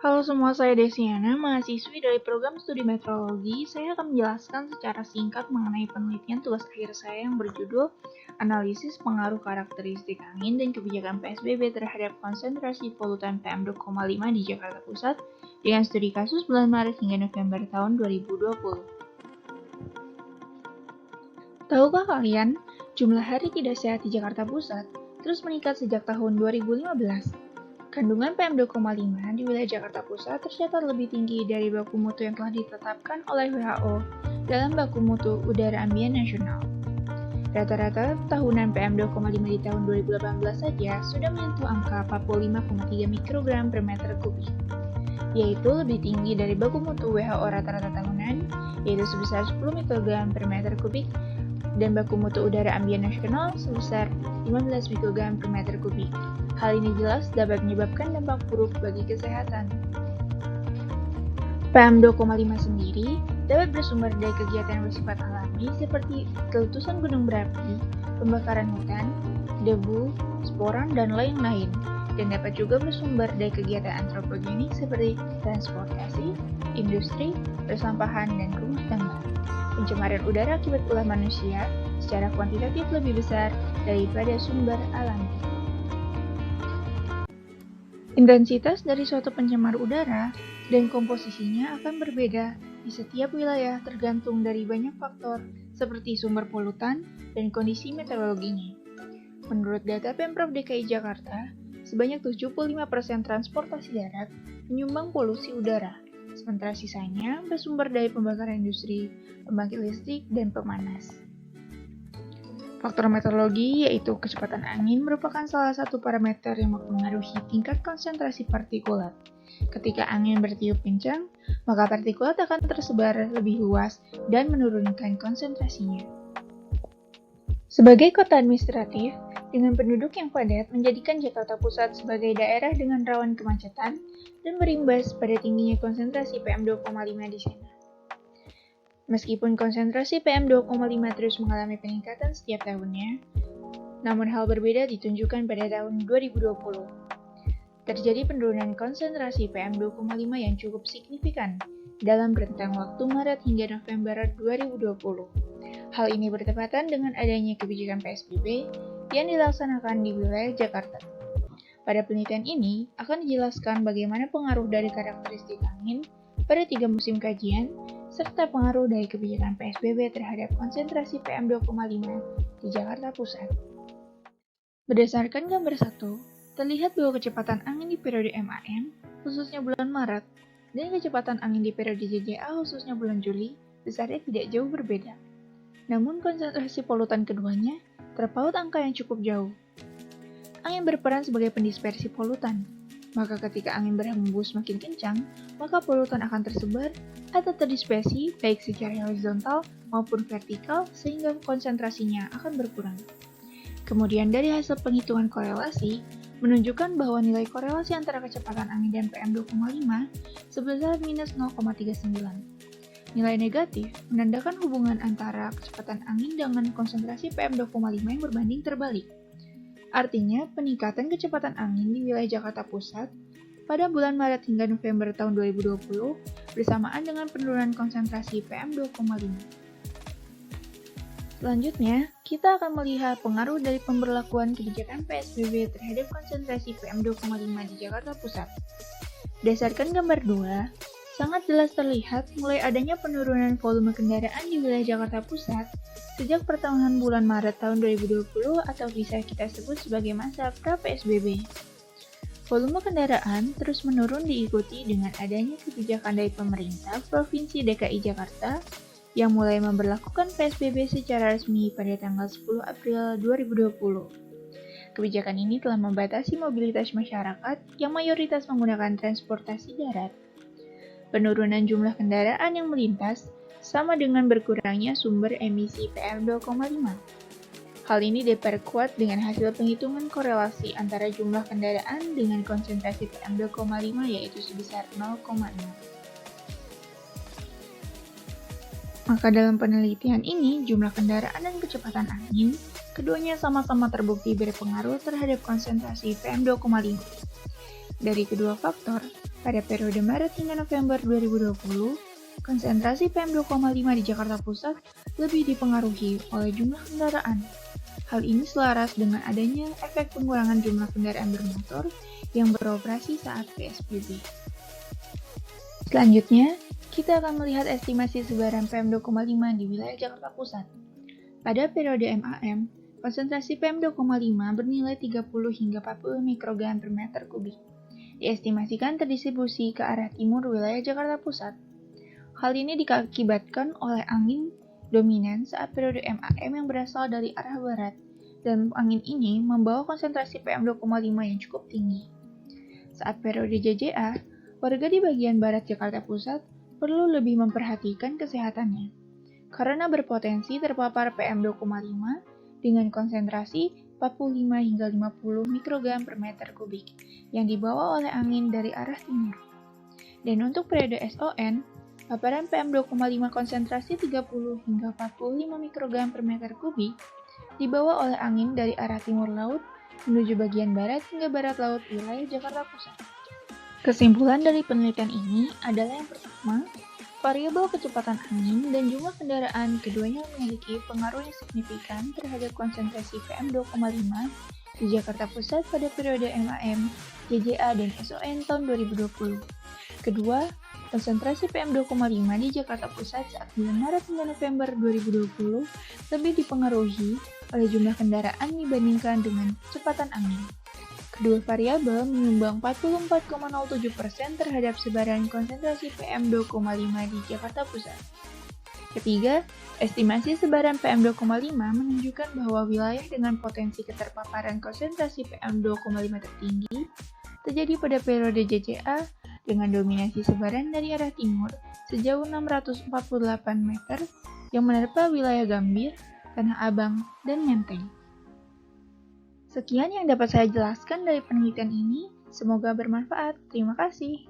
Halo semua, saya Desiana, mahasiswi dari program studi meteorologi. Saya akan menjelaskan secara singkat mengenai penelitian tugas akhir saya yang berjudul Analisis Pengaruh Karakteristik Angin dan Kebijakan PSBB terhadap konsentrasi polutan PM2,5 di Jakarta Pusat dengan studi kasus bulan Maret hingga November tahun 2020. Tahukah kalian, jumlah hari tidak sehat di Jakarta Pusat terus meningkat sejak tahun 2015? Kandungan PM2,5 di wilayah Jakarta Pusat tercatat lebih tinggi dari baku mutu yang telah ditetapkan oleh WHO dalam baku mutu udara ambien nasional. Rata-rata tahunan PM2,5 di tahun 2018 saja sudah menyentuh angka 45,3 mikrogram per meter kubik, yaitu lebih tinggi dari baku mutu WHO rata-rata tahunan, yaitu sebesar 10 mikrogram per meter kubik, dan baku mutu udara ambien nasional sebesar 15 mikrogram per meter kubik. Hal ini jelas dapat menyebabkan dampak buruk bagi kesehatan. PM2,5 sendiri dapat bersumber dari kegiatan bersifat alami seperti keletusan gunung berapi, pembakaran hutan, debu, sporan, dan lain-lain, dan dapat juga bersumber dari kegiatan antropogenik seperti transportasi, industri, persampahan, dan rumah tangga. Pencemaran udara akibat ulah manusia secara kuantitatif lebih besar daripada sumber alami. Intensitas dari suatu pencemar udara dan komposisinya akan berbeda di setiap wilayah tergantung dari banyak faktor seperti sumber polutan dan kondisi meteorologinya. Menurut data Pemprov DKI Jakarta, sebanyak 75% transportasi darat menyumbang polusi udara, sementara sisanya bersumber dari pembakaran industri, pembangkit listrik, dan pemanas. Faktor meteorologi, yaitu kecepatan angin, merupakan salah satu parameter yang mempengaruhi tingkat konsentrasi partikulat. Ketika angin bertiup kencang, maka partikulat akan tersebar lebih luas dan menurunkan konsentrasinya. Sebagai kota administratif, dengan penduduk yang padat menjadikan Jakarta Pusat sebagai daerah dengan rawan kemacetan dan berimbas pada tingginya konsentrasi PM2,5 di sana. Meskipun konsentrasi PM2,5 terus mengalami peningkatan setiap tahunnya, namun hal berbeda ditunjukkan pada tahun 2020. Terjadi penurunan konsentrasi PM2,5 yang cukup signifikan dalam rentang waktu Maret hingga November 2020. Hal ini bertepatan dengan adanya kebijakan PSBB yang dilaksanakan di wilayah Jakarta. Pada penelitian ini akan dijelaskan bagaimana pengaruh dari karakteristik angin pada 3 musim kajian, serta pengaruh dari kebijakan PSBB terhadap konsentrasi PM2,5 di Jakarta Pusat. Berdasarkan gambar 1, terlihat bahwa kecepatan angin di periode MAM, khususnya bulan Maret, dan kecepatan angin di periode JJA, khususnya bulan Juli, besarnya tidak jauh berbeda. Namun konsentrasi polutan keduanya terpaut angka yang cukup jauh. Angin berperan sebagai pendispersi polutan, maka ketika angin berhembus makin kencang, maka polutan akan tersebar atau terdispersi baik secara horizontal maupun vertikal sehingga konsentrasinya akan berkurang. Kemudian dari hasil penghitungan korelasi, menunjukkan bahwa nilai korelasi antara kecepatan angin dan PM2,5 sebesar minus 0,39. Nilai negatif menandakan hubungan antara kecepatan angin dengan konsentrasi PM2,5 yang berbanding terbalik. Artinya, peningkatan kecepatan angin di wilayah Jakarta Pusat pada bulan Maret hingga November tahun 2020 bersamaan dengan penurunan konsentrasi PM2,5. Selanjutnya, kita akan melihat pengaruh dari pemberlakuan kebijakan PSBB terhadap konsentrasi PM2,5 di Jakarta Pusat. Berdasarkan gambar 2, sangat jelas terlihat mulai adanya penurunan volume kendaraan di wilayah Jakarta Pusat sejak pertengahan bulan Maret tahun 2020 atau bisa kita sebut sebagai masa pra-PSBB. Volume kendaraan terus menurun diikuti dengan adanya kebijakan dari pemerintah Provinsi DKI Jakarta yang mulai memberlakukan PSBB secara resmi pada tanggal 10 April 2020. Kebijakan ini telah membatasi mobilitas masyarakat yang mayoritas menggunakan transportasi darat. Penurunan jumlah kendaraan yang melintas sama dengan berkurangnya sumber emisi PM2,5. Hal ini diperkuat dengan hasil penghitungan korelasi antara jumlah kendaraan dengan konsentrasi PM2,5 yaitu sebesar 0,6. Maka dalam penelitian ini, jumlah kendaraan dan kecepatan angin, keduanya sama-sama terbukti berpengaruh terhadap konsentrasi PM2,5. Dari kedua faktor, Pada periode Maret hingga November 2020, konsentrasi PM2,5 di Jakarta Pusat lebih dipengaruhi oleh jumlah kendaraan. Hal ini selaras dengan adanya efek pengurangan jumlah kendaraan bermotor yang beroperasi saat PSBB. Selanjutnya, kita akan melihat estimasi sebaran PM2,5 di wilayah Jakarta Pusat. Pada periode MAM, konsentrasi PM2,5 bernilai 30 hingga 40 mikrogram per meter kubik. Diestimasikan terdistribusi ke arah timur wilayah Jakarta Pusat. Hal ini diakibatkan oleh angin dominan saat periode MAM yang berasal dari arah barat, dan angin ini membawa konsentrasi PM2,5 yang cukup tinggi. Saat periode JJA, warga di bagian barat Jakarta Pusat perlu lebih memperhatikan kesehatannya, karena berpotensi terpapar PM2,5 dengan konsentrasi 45 hingga 50 mikrogram per meter kubik yang dibawa oleh angin dari arah timur. Dan untuk periode SON, paparan PM2,5 konsentrasi 30 hingga 45 mikrogram per meter kubik dibawa oleh angin dari arah timur laut menuju bagian barat hingga barat laut wilayah Jakarta Pusat. Kesimpulan dari penelitian ini adalah yang pertama, variabel kecepatan angin dan jumlah kendaraan keduanya memiliki pengaruh yang signifikan terhadap konsentrasi PM2,5 di Jakarta Pusat pada periode MAM, JJA, dan SON tahun 2020. Kedua, konsentrasi PM2,5 di Jakarta Pusat saat bulan Maret hingga November 2020 lebih dipengaruhi oleh jumlah kendaraan dibandingkan dengan kecepatan angin. Kedua variabel menyumbang 44,07% terhadap sebaran konsentrasi PM2,5 di Jakarta Pusat. Ketiga, estimasi sebaran PM2,5 menunjukkan bahwa wilayah dengan potensi keterpaparan konsentrasi PM2,5 tertinggi terjadi pada periode JJA dengan dominasi sebaran dari arah timur sejauh 648 meter yang menerpa wilayah Gambir, Tanah Abang, dan Menteng. Sekian yang dapat saya jelaskan dari penelitian ini, semoga bermanfaat. Terima kasih.